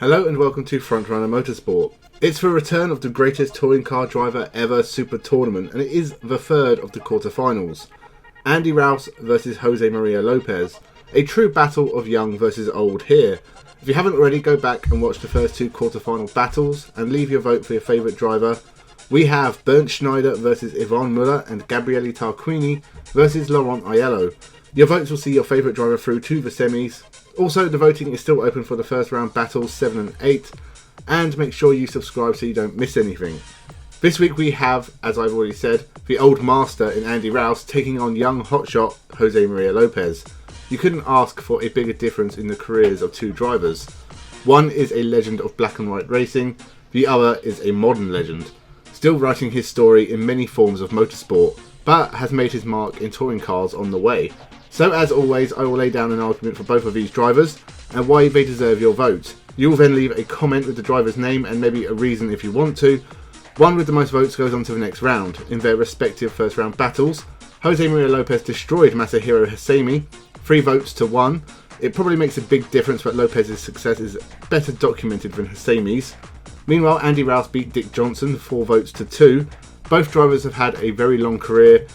Hello and welcome to Frontrunner Motorsport. It's the return of the greatest touring car driver ever Super Tournament, and it is the third of the quarterfinals. Andy Rouse versus Jose Maria Lopez. A true battle of young versus old here. If you haven't already, go back and watch the first two quarterfinal battles and leave your vote for your favourite driver. We have Bernd Schneider versus Yvonne Muller and Gabriele Tarquini versus Laurent Aiello. Your votes will see your favourite driver through to the semis. Also, the voting is still open for the first round battles 7 and 8, and make sure you subscribe so you don't miss anything. This week we have, as I've already said, the old master in Andy Rouse taking on young hotshot Jose Maria Lopez. You couldn't ask for a bigger difference in the careers of two drivers. One is a legend of black and white racing, the other is a modern legend, still writing his story in many forms of motorsport, but has made his mark in touring cars on the way. So as always, I will lay down an argument for both of these drivers and why they deserve your vote. You will then leave a comment with the driver's name and maybe a reason if you want to. One with the most votes goes on to the next round. In their respective first round battles, Jose Maria Lopez destroyed Masahiro Hasemi, 3 votes to 1. It probably makes a big difference that Lopez's success is better documented than Hasemi's. Meanwhile, Andy Rouse beat Dick Johnson, 4 votes to 2. Both drivers have had a very long career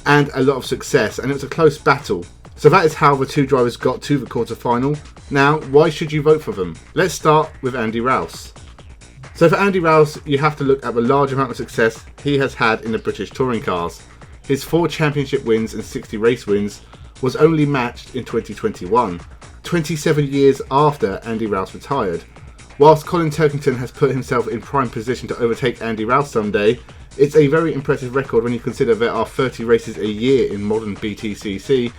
and a lot of success, and it was a close battle. So that is how the two drivers got to the quarterfinal. Now, why should you vote for them? Let's start with Andy Rouse. So for Andy Rouse, you have to look at the large amount of success he has had in the British touring cars. His 4 championship wins and 60 race wins was only matched in 2021, 27 years after Andy Rouse retired. Whilst Colin Turkington has put himself in prime position to overtake Andy Rouse someday, it's a very impressive record when you consider there are 30 races a year in modern BTCC.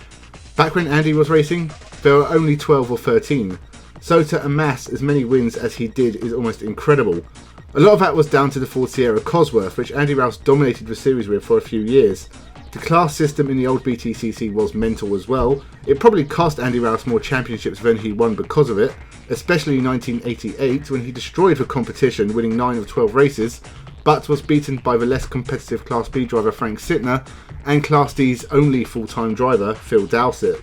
Back when Andy was racing, there were only 12 or 13. So to amass as many wins as he did is almost incredible. A lot of that was down to the Ford Sierra Cosworth, which Andy Rouse dominated the series with for a few years. The class system in the old BTCC was mental as well. It probably cost Andy Rouse more championships than he won because of it, especially in 1988 when he destroyed the competition, winning 9 of 12 races, but was beaten by the less competitive Class B driver Frank Sittner and Class D's only full-time driver Phil Dowsett.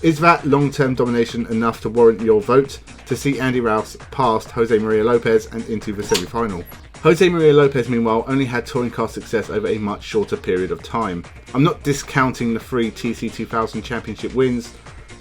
Is that long-term domination enough to warrant your vote to see Andy Rouse past Jose Maria Lopez and into the semi-final? Jose Maria Lopez, meanwhile, only had touring car success over a much shorter period of time. I'm not discounting the 3 TC2000 championship wins,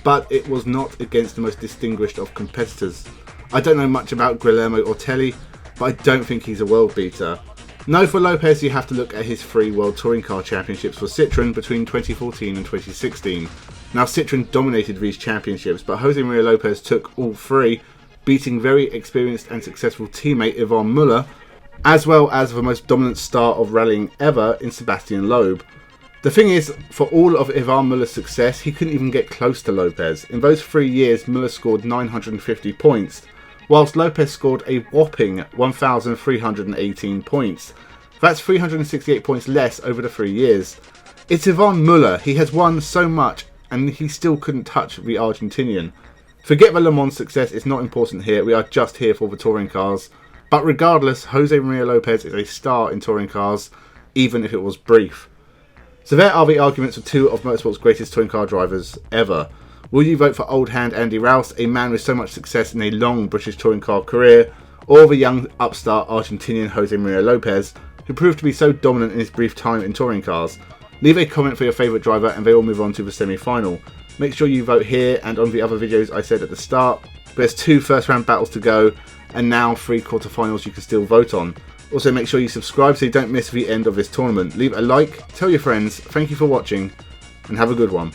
but it was not against the most distinguished of competitors. I don't know much about Guillermo Ortelli, but I don't think he's a world beater. No, for Lopez you have to look at his 3 World Touring Car Championships for Citroën between 2014 and 2016. Now Citroën dominated these championships, but Jose Maria Lopez took all 3, beating very experienced and successful teammate Yvonne Muller, as well as the most dominant star of rallying ever in Sebastian Loeb. The thing is, for all of Yvonne Muller's success, he couldn't even get close to Lopez. In those 3 years, Muller scored 950 points, whilst Lopez scored a whopping 1,318 points. That's 368 points less over the 3 years. It's Yvonne Muller. He has won so much and he still couldn't touch the Argentinian. Forget the Le Mans success, it's not important here, we are just here for the touring cars. But regardless, Jose Maria Lopez is a star in touring cars, even if it was brief. So there are the arguments for 2 of motorsport's greatest touring car drivers ever. Will you vote for old hand Andy Rouse, a man with so much success in a long British touring car career, or the young upstart Argentinian Jose Maria Lopez, who proved to be so dominant in his brief time in touring cars? Leave a comment for your favourite driver and they will move on to the semi-final. Make sure you vote here and on the other videos I said at the start. There's 2 first round battles to go and now 3 quarterfinals you can still vote on. Also make sure you subscribe so you don't miss the end of this tournament. Leave a like, tell your friends, thank you for watching and have a good one.